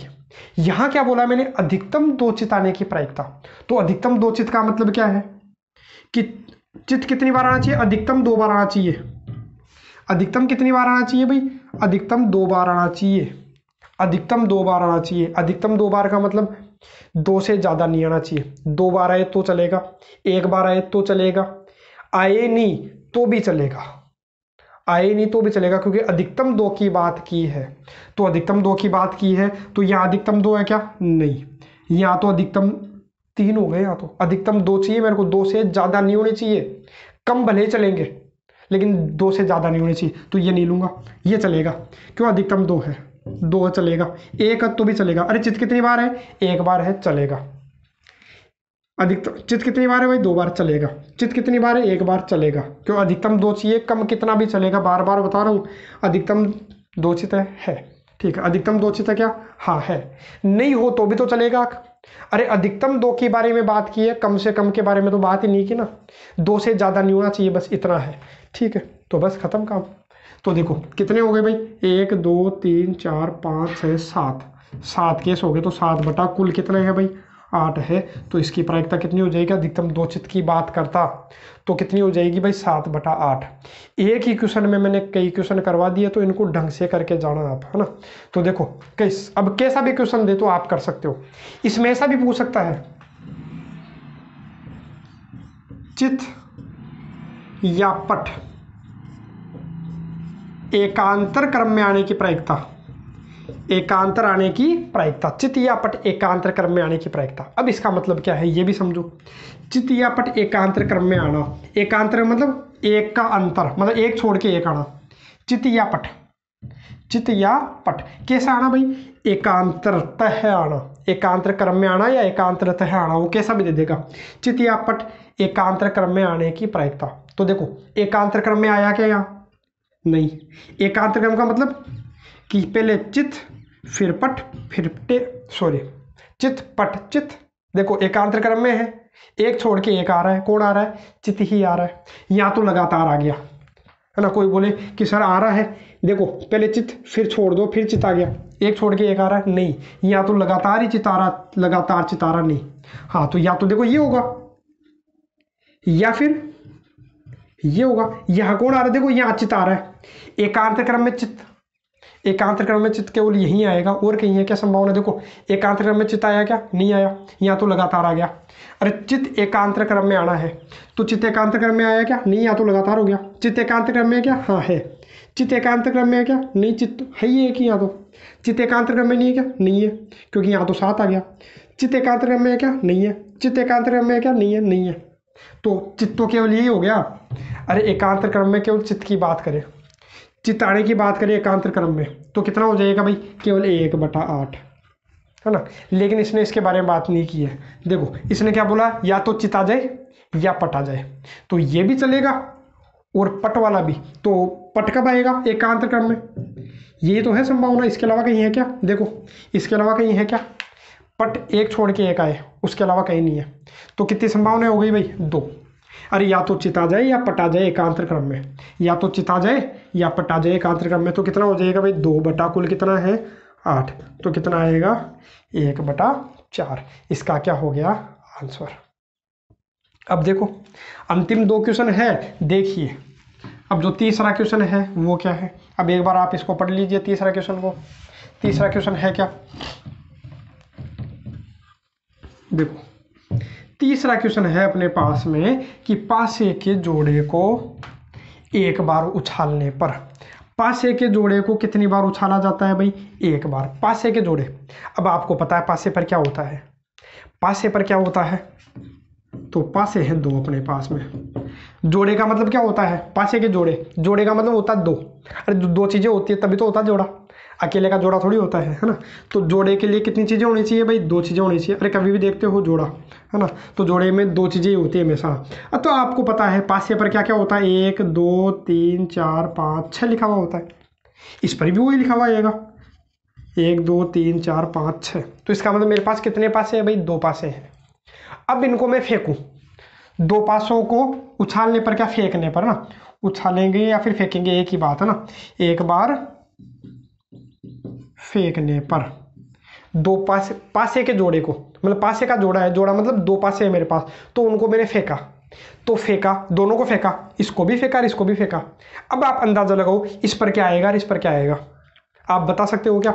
यहाँ क्या बोला मैंने, अधिकतम दो चित्त आने की प्रायिकता। तो अधिकतम दो चित्त का मतलब क्या है कि चित्त कितनी बार आना चाहिए, अधिकतम दो बार आना चाहिए। अधिकतम कितनी बार आना चाहिए भाई, अधिकतम दो बार आना चाहिए। अधिकतम दो बार आना चाहिए। अधिकतम दो बार का मतलब दो से ज़्यादा नहीं आना चाहिए। दो बार आए तो चलेगा, एक बार आए तो चलेगा, आए नहीं तो भी चलेगा, आए नहीं तो भी चलेगा, क्योंकि अधिकतम दो की बात की है। तो अधिकतम दो की बात की है तो यहाँ अधिकतम दो है क्या, नहीं, यहाँ तो अधिकतम तीन हो गए। यहाँ तो अधिकतम दो चाहिए मेरे को, दो से ज़्यादा नहीं होने चाहिए। कम भले चलेंगे लेकिन दो से ज़्यादा नहीं होने चाहिए। तो ये नहीं लूँगा, ये चलेगा, क्यों, अधिकतम दो है, दो चलेगा, एक तो भी चलेगा। अरे चित्त कितनी बार है, एक बार है, चलेगा। अधिकतम चित्त कितनी बार है भाई, दो बार, चलेगा। चित्त कितनी बार है, एक बार, चलेगा, क्यों, अधिकतम दो चाहिए, कम कितना भी चलेगा। बार बार बता रहा हूँ, अधिकतम दो चित्त है, ठीक है। अधिकतम दो चित्त है क्या, हाँ है। नहीं हो तो भी तो चलेगा। अरे अधिकतम दो के बारे में बात की है, कम से कम के बारे में तो बात ही नहीं की ना। दो से ज़्यादा नहीं होना चाहिए, बस इतना है, ठीक है। तो बस खत्म काम। तो देखो कितने हो गए भाई, 1 2 3 4 5 6 7, 7 केस हो गए। तो 7 बटा कुल कितने हैं भाई, 8 है। तो इसकी प्रायिकता कितनी हो जाएगी, अधिकतम दो चित्त की बात करता तो कितनी हो जाएगी भाई, 7 बटा 8। एक ही क्वेश्चन में मैंने कई क्वेश्चन करवा दिए, तो इनको ढंग से करके जाना आप, है ना। तो देखो अब कैसा भी क्वेश्चन दे तो आप कर सकते हो। इसमें ऐसा भी पूछ सकता है, चित्त या पट एकांतर क्रम में आने की प्रायिकता, एकांतर आने की प्रायिकता, चित्त या पट एकांतर क्रम में आने की प्रायिकता। अब इसका मतलब क्या है ये भी समझो। चित्त या पट एकांतर क्रम में आना, एकांतर मतलब एक का अंतर, मतलब एक छोड़ के एक आना। चित्त या पट, चित्त या पट कैसा आना भाई, एकांतरतः आना, एकांतर क्रम में आना या एकांतरतः आना, वो कैसा भी दे देगा। चित्त या पट एकांतर क्रम में आने की प्रायिकता। तो देखो एकांतर क्रम में आया क्या, यहाँ नहीं। एकांतर क्रम का मतलब कि पहले चित्त फिर पट फिर चित्त पट चित्त। देखो एकांतर क्रम में है, एक छोड़ के एक आ रहा है, कौन आ रहा है, चित्त ही आ रहा है। यहाँ तो लगातार आ गया, है ना। कोई बोले कि सर आ रहा है, देखो पहले चित्त फिर छोड़ दो फिर चित्त आ गया, एक छोड़ के एक आ रहा है, नहीं, यहाँ तो लगातार ही चित्त आ रहा, लगातार चित्त आ रहा नहीं। हाँ तो या तो देखो ये होगा या फिर ये होगा। यहाँ कौन आ रहा है, देखो यहाँ चित्त आ रहा है। एकांतर क्रम में चित्त, एकांतर क्रम में चित्त केवल यहीं आएगा, और कहीं है क्या संभावना। देखो एकांतर क्रम में चित्त आया क्या, नहीं आया, यहाँ तो लगातार आ गया। अरे चित्त एकांतर क्रम में आना है, तो चित्त एकांतर क्रम में आया क्या, नहीं, यहाँ तो लगातार हो गया। चित्त एकांतर क्रम में है क्या, हाँ है। चित्त एकांतर क्रम में है क्या, नहीं, चित्त है ही एक ही, यहाँ तो। चित्त एकांतर क्रम में नहीं है क्या, नहीं है, क्योंकि यहाँ तो 7 आ गया। चित्त एकांतर क्रम में है क्या, नहीं है। चित्त एकांतर क्रम में है क्या, नहीं है, नहीं है। तो चित्त तो केवल यही हो गया। अरे एकांतर क्रम में केवल चित्त की बात करें, चित्त आने की बात करें एकांतर क्रम में, तो कितना हो जाएगा भाई, केवल 1 बटा 8, है ना। लेकिन इसने इसके बारे में बात नहीं की है। देखो इसने क्या बोला, या तो चित्त आ जाए या पट आ जाए, तो ये भी चलेगा और पट वाला भी। तो पट कब आएगा, एकांतर क्रम में, ये तो है संभावना। इसके अलावा कहीं है क्या, देखो इसके अलावा कहीं है क्या, पट एक छोड़ के एक आए, उसके अलावा कहीं नहीं है। तो कितनी संभावना हो गई भाई, 2। अरे या तो चित्त आ जाए या पट आ जाए एकांतर क्रम में, या तो चित्त आ जाए या पट आ जाए एकांतर क्रम में। तो कितना हो जाएगा भाई, 2 बटा कुल कितना है, 8। तो कितना आएगा, 1 बटा 4। इसका क्या हो गया आंसर। अब देखो अंतिम 2 क्वेश्चन है, देखिए। अब जो तीसरा क्वेश्चन है वो क्या है, अब एक बार आप इसको पढ़ लीजिए तीसरा क्वेश्चन को। तीसरा क्वेश्चन है क्या, देखो तीसरा क्वेश्चन है अपने पास में कि पासे के जोड़े को एक बार उछालने पर, पासे के जोड़े को कितनी बार उछाला जाता है भाई, एक बार। पासे के जोड़े, अब आपको पता है पासे पर क्या होता है, पासे पर क्या होता है, तो पासे हैं 2 अपने पास में। जोड़े का मतलब क्या होता है, पासे के जोड़े, जोड़े का मतलब होता है 2। अरे 2 चीज़ें होती है तभी तो होता है जोड़ा, अकेले का जोड़ा थोड़ी होता है ना। तो जोड़े के लिए कितनी चीज़ें होनी चाहिए भाई, 2 चीज़ें होनी चाहिए। अरे कभी भी देखते हो जोड़ा, है ना, तो जोड़े में 2 चीज़ें होती है हमेशा। अब तो आपको पता है पासे पर क्या क्या होता है, 1 2 3 4 5 6 लिखा हुआ होता है। इस पर भी वही लिखा हुआ आएगा, 1 2 3 4 5 6। तो इसका मतलब मेरे पास कितने पासे हैं भाई, 2 पासे हैं। अब इनको मैं फेंकूं, दो पासों को उछालने पर, क्या फेंकने पर ना, उछालेंगे या फिर फेंकेंगे एक ही बात है ना, एक बार फेंकने पर दो पासे, पासे के जोड़े को, मतलब पासे का जोड़ा है, जोड़ा मतलब दो पासे है मेरे पास, तो उनको मैंने फेंका, तो फेंका, दोनों को फेंका, इसको भी फेंका और इसको भी फेंका। अब आप अंदाजा लगाओ इस पर क्या आएगा और इस पर क्या आएगा, आप बता सकते हो क्या?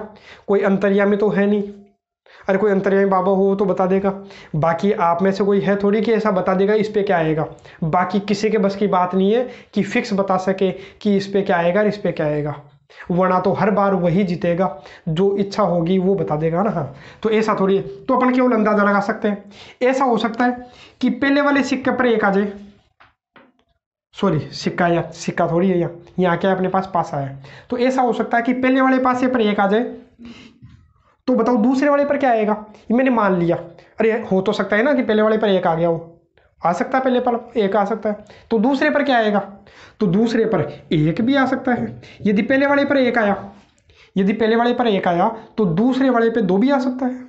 कोई अंतर्यामी तो है नहीं, अरे कोई अंतर्यामी बाबा हो तो बता देगा, बाकी आप में से कोई है थोड़ी कि ऐसा बता देगा इस पे क्या आएगा। बाकी किसी के बस की बात नहीं है कि फिक्स बता सके कि इस पे क्या आएगा और इस पे क्या आएगा, वरना तो हर बार वही जीतेगा, जो इच्छा होगी वो बता देगा ना। हाँ, तो ऐसा थोड़ी है, तो अपन केवल अंदाजा लगा सकते हैं। ऐसा हो सकता है कि पहले वाले सिक्के पर एक आ जाए, सॉरी सिक्का, या सिक्का थोड़ी है, यहाँ क्या है अपने पास पासा है, तो ऐसा हो सकता है कि पहले वाले पासे पर एक आ जाए, तो बताओ दूसरे वाले पर क्या आएगा, ये मैंने मान लिया। अरे हो तो सकता है ना कि पहले वाले पर एक आ गया, वो आ सकता है, पहले पर एक आ सकता है, तो दूसरे पर क्या आएगा, तो दूसरे पर एक भी आ सकता है। यदि पहले वाले पर एक आया, यदि पहले वाले पर एक आया तो दूसरे वाले पे दो भी आ सकता है।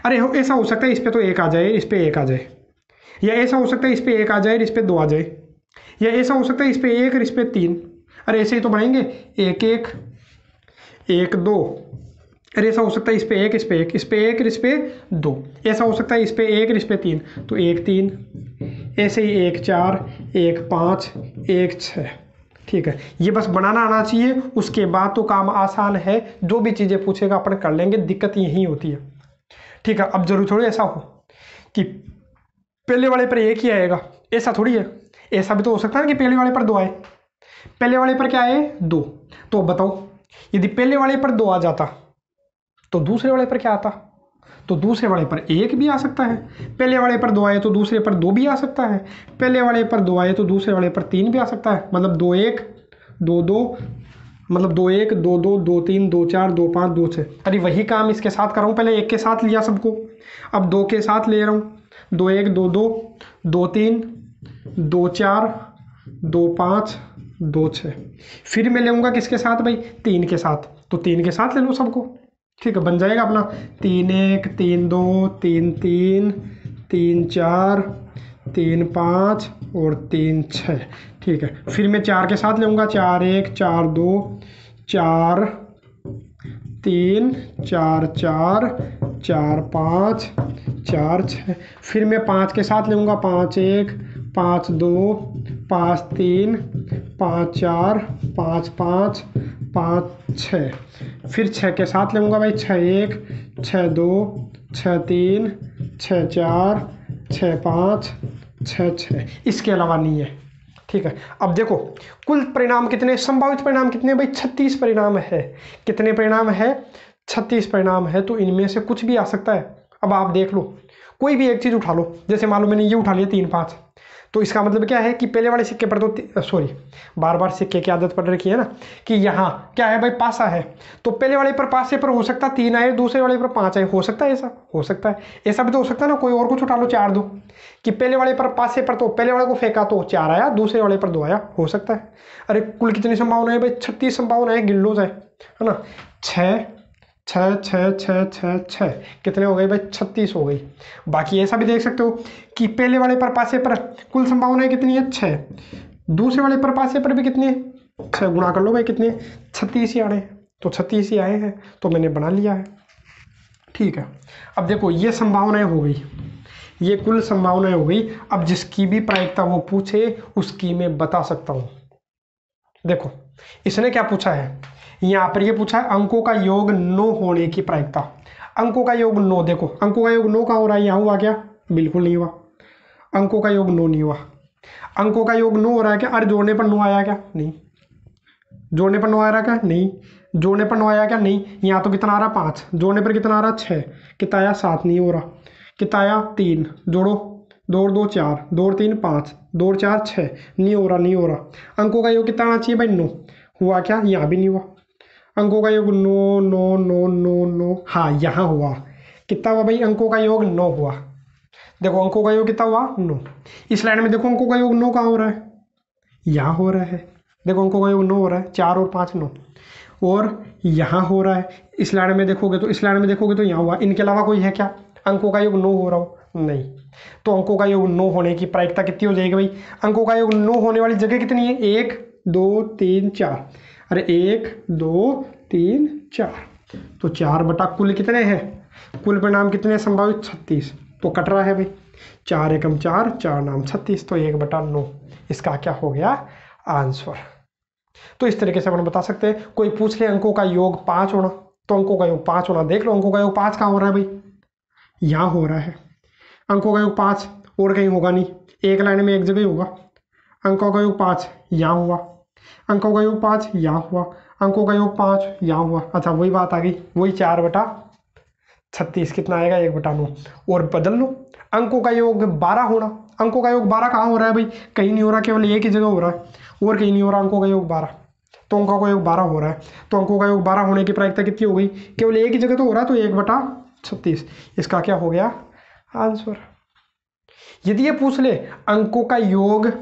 अरे ऐसा हो सकता है इस पे तो एक आ जाए, इस पे एक आ जाए, या ऐसा हो सकता है इस पे एक आ जाए और इस पे दो आ जाए, या ऐसा हो सकता है इस पे एक और इस पे तीन। अरे ऐसे ही तो बनाएंगे, एक एक, एक दो, अरे ऐसा हो सकता है इस पे एक, इस पे एक, इस पे एक और इस पे दो, ऐसा हो सकता है इस पे एक और इस पे तीन, तो एक तीन, ऐसे ही एक चार, एक पाँच, एक छः। ठीक है, ये बस बनाना आना चाहिए, उसके बाद तो काम आसान है, जो भी चीज़ें पूछेगा अपन कर लेंगे, दिक्कत यही होती है। ठीक है, अब जरूर थोड़ी ऐसा हो कि पहले वाले पर एक ही आएगा, ऐसा थोड़ी है, ऐसा भी तो हो सकता है कि पहले वाले पर दो आए, पहले वाले पर क्या आए दो, तो बताओ यदि पहले वाले पर दो आ जाता तो दूसरे वाले पर क्या आता, तो दूसरे वाले पर एक भी आ सकता है, पहले वाले पर दो आए तो दूसरे पर दो भी आ सकता है, पहले वाले पर दो आए तो दूसरे वाले पर तीन भी आ सकता है, मतलब दो एक दो दो, मतलब दो एक दो दो दो तीन दो चार दो पाँच दो छः। अरे वही काम इसके साथ कर रहा हूँ, पहले एक के साथ लिया सबको, अब दो के साथ ले रहा हूँ, दो एक दो दो दो तीन दो चार दो पाँच दो छः, फिर मैं लेऊँगा किसके साथ भाई, तीन के साथ, तो तीन के साथ ले लो सबको। ठीक है, बन जाएगा अपना तीन एक तीन दो तीन तीन तीन चार तीन पाँच और तीन छः। ठीक है, फिर मैं चार के साथ लूँगा, चार एक चार दो चार तीन चार चार चार पाँच चार छः, फिर मैं पाँच के साथ लूँगा, पाँच एक पाँच दो पाँच तीन पाँच चार पाँच पाँच पाँच छः, फिर छः के साथ लूँगा भाई, छः एक छः दो छः तीन छः चार छः पाँच छः छः, इसके अलावा नहीं है। ठीक है, अब देखो कुल परिणाम कितने, संभावित परिणाम कितने भाई, 36 परिणाम है। कितने परिणाम है, 36 परिणाम है, तो इनमें से कुछ भी आ सकता है। अब आप देख लो, कोई भी एक चीज़ उठा लो, जैसे मान लो मैंने ये उठा लिया 3 5, तो इसका मतलब क्या है कि पहले वाले सिक्के पर तो सॉरी बार बार सिक्के की आदत पड़ रखी है ना, कि यहाँ क्या है भाई पासा है, तो पहले वाले पर पासे पर हो सकता है 3 आए, दूसरे वाले पर 5 आए, हो सकता है ऐसा, हो सकता है ऐसा भी तो हो सकता है ना। कोई और कुछ उठा लो 4 2, कि पहले वाले पर पासे पर तो पहले वाले को फेंका तो 4 आया, दूसरे वाले पर 2 आया, हो सकता है। अरे कुल कितनी संभावना है भाई, 36 संभावना है, गिन लो जाए, है ना। 6 छः छः छः छः छः कितने हो गए भाई, 36 हो गई। बाकी ऐसा भी देख सकते हो कि पहले वाले पर पासे पर कुल संभावनाएं कितनी है 6, दूसरे वाले पर पासे पर भी कितनी है 6, गुणा कर लो भाई कितने 36 ही आए, तो 36 ही आए हैं, तो मैंने बना लिया है। ठीक है, अब देखो ये संभावनाएं हो गई, ये कुल संभावनाएं हो गई। अब जिसकी भी प्रायिकता वो पूछे उसकी मैं बता सकता हूँ। देखो इसने क्या पूछा है, यहाँ पर ये पूछा है अंकों का योग 9 होने की प्रायिकता। अंकों का योग 9, देखो अंकों का योग 9 कहाँ हो रहा है, यहाँ हुआ क्या, बिल्कुल नहीं हुआ, अंकों का योग 9 नहीं हुआ। अंकों का योग 9 हो रहा है क्या, अरे जोड़ने पर 9 आया क्या, नहीं। जोड़ने पर 9 आ रहा क्या, नहीं। जोड़ने पर 9 आया क्या, नहीं। यहाँ तो कितना आ रहा 5, जोड़ने पर कितना आ रहा 6, कितना आया 7, नहीं हो रहा। कितना आया 3, जोड़ो 2 और 2 4, 2 और 3 5, 2 और 4 6, नहीं हो रहा, नहीं हो रहा। अंकों का योग कितना आना चाहिए भाई 9, हुआ क्या, यहाँ भी नहीं हुआ। अंकों का योग 9 9 9 9 9, हाँ यहाँ हुआ। कितना हुआ भाई, अंकों का योग 9 हुआ। देखो अंकों का योग कितना हुआ 9। इस लाइन में देखो अंकों का योग 9 कहाँ हो रहा है, यहाँ हो रहा है। देखो अंकों का योग 9 हो रहा है, 4 और 5 9, और यहाँ हो रहा है। इस लाइन में देखोगे तो, इस लाइन में देखोगे तो यहाँ हुआ। इनके अलावा कोई है क्या, अंकों का योग 9 हो रहा हो, नहीं। तो अंकों का योग 9 होने की प्रायिकता कितनी हो जाएगी भाई? अंकों का योग 9 होने वाली जगह कितनी है? 1 2 3 4। अरे 1 2 3 4। तो 4 बटा कुल कितने हैं? कुल परिणाम कितने संभावित? 36। तो कट रहा है भाई। 4 एकम 4, 4 नाम 36, तो 1 बटा 9 इसका क्या हो गया? आंसर। तो इस तरीके से अपन बता सकते हैं। कोई पूछ ले अंकों का योग 5 होना, तो अंकों का योग 5 होना देख लो। अंकों का योग 5 कहाँ हो रहा है भाई? यहाँ हो रहा है। अंकों का योग 5 और कहीं होगा नहीं, एक लाइन में एक जगह ही होगा। अंकों का योग 5 यहाँ हुआ, अंकों का योग 5 यहाँ हुआ, अंकों का योग 5 यहाँ हुआ। अच्छा वही बात आ गई, वही 4 बटा 36 कितना आएगा? 1 बटा 9। और बदल लो, अंकों का योग 12 होना। अंकों का योग 12 कहाँ हो रहा है भाई? कहीं नहीं हो रहा, केवल एक ही जगह हो रहा है और कहीं नहीं हो रहा। अंकों का योग 12, तो अंकों का योग 12 हो रहा है। तो अंकों का योग 12 होने की प्रायिकता कितनी हो गई? केवल एक ही जगह तो हो रहा है, तो 1 बटा 36 इसका क्या हो गया? आंसर। यदि ये पूछ ले अंकों का योग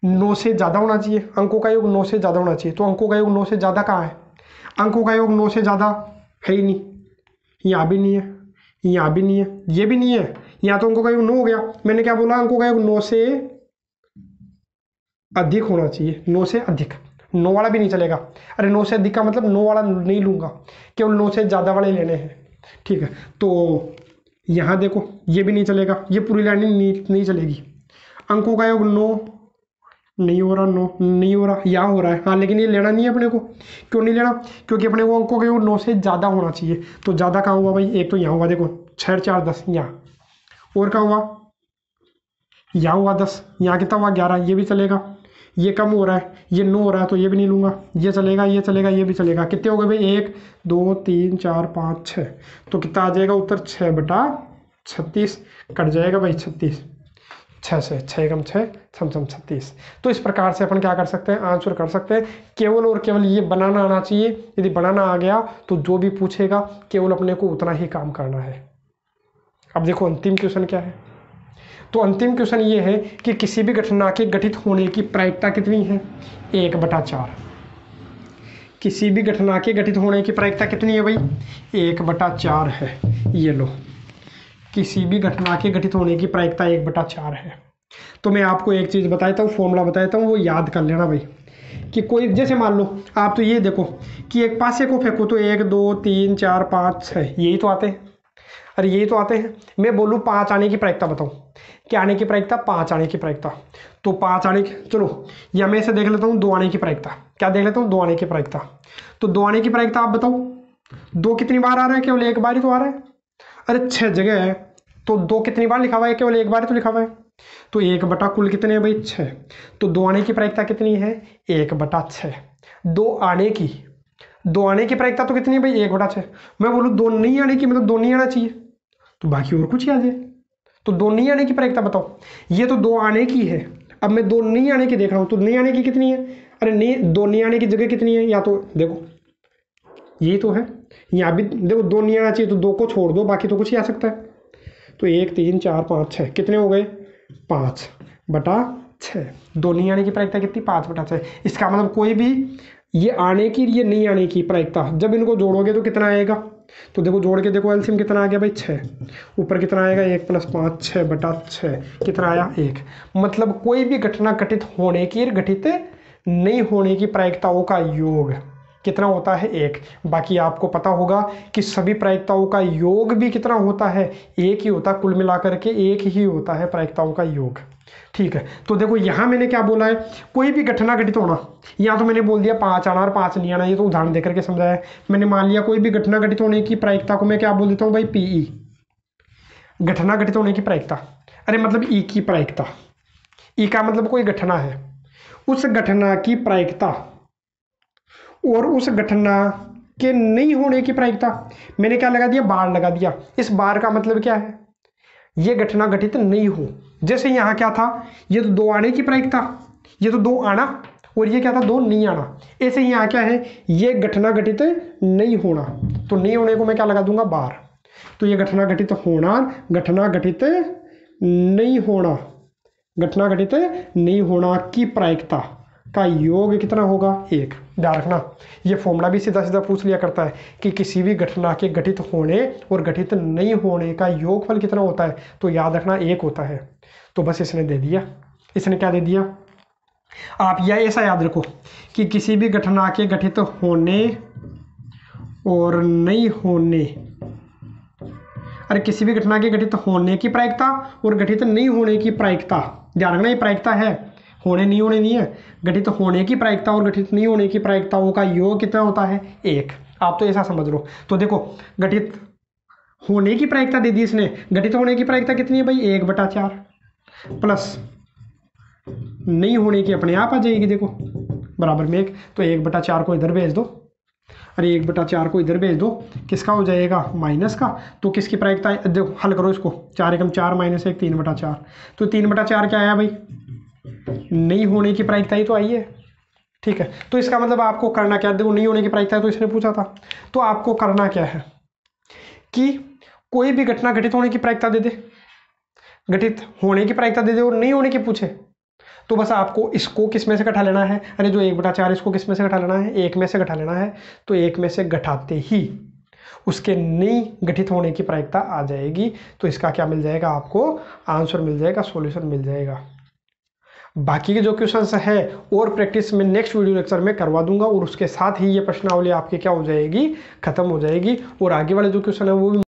9 से ज़्यादा होना चाहिए, अंकों का योग 9 से ज़्यादा होना चाहिए, तो अंकों का योग 9 से ज़्यादा कहाँ है? अंकों का योग 9 से ज़्यादा है ही नहीं, यहाँ भी नहीं है, यहाँ भी नहीं है, ये भी नहीं है। यहाँ तो अंकों का योग 9 हो गया। मैंने क्या बोला? अंकों का योग 9 से अधिक होना चाहिए, 9 से अधिक। 9 वाला भी नहीं चलेगा। अरे 9 से अधिक का मतलब 9 वाला नहीं लूँगा, केवल 9 से ज़्यादा वाले लेने हैं। ठीक है, तो यहाँ देखो ये भी नहीं चलेगा, ये पूरी लाइन नहीं चलेगी। अंकों का योग 9 नहीं हो रहा, 9 नहीं हो रहा, यहाँ हो रहा है। हाँ लेकिन ये लेना नहीं है अपने को। क्यों नहीं लेना? क्योंकि अपने को अंकों का योग 9 से ज़्यादा होना चाहिए। तो ज़्यादा कहाँ हुआ भाई? एक तो यहाँ हुआ, देखो 6 4 10 यहाँ, और कहाँ हुआ? यहाँ हुआ 10, यहाँ कितना हुआ? 11, ये भी चलेगा। ये कम हो रहा है, ये 9 हो रहा है, तो ये भी नहीं लूँगा। ये चलेगा, ये चलेगा, ये भी चलेगा। कितने हो गए भाई? 1 2 3 4 5 6। तो कितना आ जाएगा उत्तर? 6 बटा 36 कट जाएगा भाई। 36 6 से 6 कम 6 छम 36। तो इस प्रकार से अपन क्या कर सकते हैं? आंसर कर सकते हैं। केवल और केवल ये बनाना आना चाहिए। यदि बनाना आ गया तो जो भी पूछेगा केवल अपने को उतना ही काम करना है। अब देखो अंतिम क्वेश्चन क्या है। तो अंतिम क्वेश्चन ये है कि किसी भी घटना के घटित होने की प्रायिकता कितनी है? 1 बटा 4। किसी भी घटना के घटित होने की प्रायिकता कितनी है भाई? 1 बटा 4 है। ये लो, किसी भी घटना के घटित होने की प्रायिकता 1 बटा 4 है। तो मैं आपको एक चीज़ बताता हूँ, फॉर्मूला बताता हूँ, वो याद कर लेना भाई। कि कोई जैसे मान लो आप तो ये देखो कि एक पासे को फेंको तो 1 2 3 4 5 6 यही तो आते हैं। अरे यही तो आते हैं। मैं बोलूँ 5 आने की प्रायिकता बताऊँ, क्या आने की प्रायिकता? 5 आने की प्रायिकता। तो 5 आने की, चलो या मैं इसे देख लेता हूँ 2 आने की प्रायिकता। क्या देख लेता हूँ? 2 आने की प्रायिकता। तो 2 आने की प्रायिकता आप बताओ, 2 कितनी बार आ रहा है? केवल एक बार ही तो आ रहा है। अरे 6 जगह है तो 2 कितनी बार लिखा हुआ है? केवल एक बार ही तो लिखा हुआ है। तो 1 बटा कुल कितने हैं भाई? 6। तो 2 आने की प्रायिकता कितनी है? 1 बटा 6। 2 आने की प्रायिकता तो कितनी है भाई? 1 बटा 6। मैं बोलूँ 2 नहीं आने की, मतलब 2 नहीं आना चाहिए, तो बाकी और कुछ ही आ जाए। तो 2 नहीं आने की प्रायिकता बताओ। ये तो 2 आने की है, अब मैं 2 नहीं आने की देख रहा हूँ। तो नहीं आने की कितनी है? अरे नहीं, 2 नहीं आने की जगह कितनी है? या तो देखो यही तो है, यहाँ भी देखो 2 नहीं आना चाहिए, तो 2 को छोड़ दो, बाकी तो कुछ ही आ सकता है। तो 1 3 4 5 6 कितने हो गए? 5 बटा 6। 2 नहीं आने की प्रायिकता कितनी? 5 बटा 6। इसका मतलब कोई भी ये आने की, ये नहीं आने की प्रायिकता, जब इनको जोड़ोगे तो कितना आएगा? तो देखो जोड़ के देखो, एलसीएम कितना आ गया भाई? 6। ऊपर कितना आएगा? 1 + 5 6 बटा 6 कितना आया? 1। मतलब कोई भी घटना घटित होने की, घटित नहीं होने की प्रायिकताओं का योग कितना होता है? 1। बाकी आपको पता होगा कि सभी प्रायिकताओं का योग भी कितना होता है? 1 ही होता है। कुल मिलाकर के 1 ही होता है प्रायिकताओं का योग। ठीक है, तो देखो यहाँ मैंने क्या बोला है? कोई भी घटना घटित होना। यहाँ तो मैंने बोल दिया 5 आना और 5 नहीं आना, ये तो उदाहरण देकर के समझाया। मैंने मान लिया कोई भी घटना घटित होने की प्रायिकता को मैं क्या बोल देता हूँ भाई? पीई, घटना घटित होने की प्रायिकता। अरे मतलब ई की प्रायिकता। ई का मतलब कोई घटना है, उस घटना की प्रायिकता और उस घटना के नहीं होने की प्रायिकता। मैंने क्या लगा दिया? बार लगा दिया। इस बार का मतलब क्या है? ये घटना घटित नहीं हो। जैसे यहाँ क्या था? ये तो 2 आने की प्रायिकता, ये तो 2 आना, और ये क्या था? 2 नहीं आना। ऐसे ही यहाँ क्या है? ये घटना घटित नहीं होना, तो नहीं होने को मैं क्या लगा दूंगा? बार। तो ये घटना घटित होना, घटना घटित नहीं होना, घटना घटित नहीं होना की प्रायिकता का योग कितना होगा 1। ध्यान रखना, ये फॉर्मूला भी सीधा सीधा पूछ लिया करता है कि किसी भी घटना के घटित होने और घटित नहीं होने का योगफल कितना होता है, तो याद रखना 1 होता है। तो बस इसने दे दिया, इसने क्या दे दिया, आप यह ऐसा याद रखो कि किसी भी घटना के घटित होने और नहीं होने, अरे किसी भी घटना के घटित होने की प्रायिकता और घटित नहीं होने की प्रायिकता, ध्यान रखना ये प्रायिकता है, होने नहीं होने नहीं है, घटित होने की प्रायिकता और घटित नहीं होने की प्रायिकताओं का योग कितना होता है 1। आप तो ऐसा समझ लो। तो देखो घटित होने की प्रायिकता दे दी इसने, घटित होने की प्रायिकता कितनी है भाई 1/4 प्लस नहीं होने की अपने आप आ जाएगी, देखो बराबर में 1। तो 1/4 को इधर भेज दो, अरे 1/4 को इधर भेज दो, किसका हो जाएगा माइनस का। तो किसकी प्रायिकता है, देखो हल करो इसको, 4 एकम 4 माइनस 1 3/4। तो 3/4 क्या आया भाई, नहीं होने की प्रायिकता ही तो आई है, ठीक है। तो इसका मतलब आपको करना क्या, देखो नहीं होने की प्रायिकता तो इसने पूछा था, तो आपको करना क्या है कि कोई भी घटना घटित होने की प्रायिकता दे दे, घटित होने की प्रायिकता दे दे और नहीं होने की पूछे, तो बस आपको इसको किस में से घटा लेना है, अरे जो 1/4 इसको किस में से घटा लेना है, 1 में से घटा लेना है। तो 1 में से घटाते ही उसके नहीं घटित होने की प्रायिकता आ जाएगी। तो इसका क्या मिल जाएगा, आपको आंसर मिल जाएगा, सॉल्यूशन मिल जाएगा। बाकी के जो क्वेश्चंस है और प्रैक्टिस में नेक्स्ट वीडियो लेक्चर में करवा दूंगा, और उसके साथ ही ये प्रश्नावली आपकी क्या हो जाएगी, खत्म हो जाएगी, और आगे वाले जो क्वेश्चन है वो भी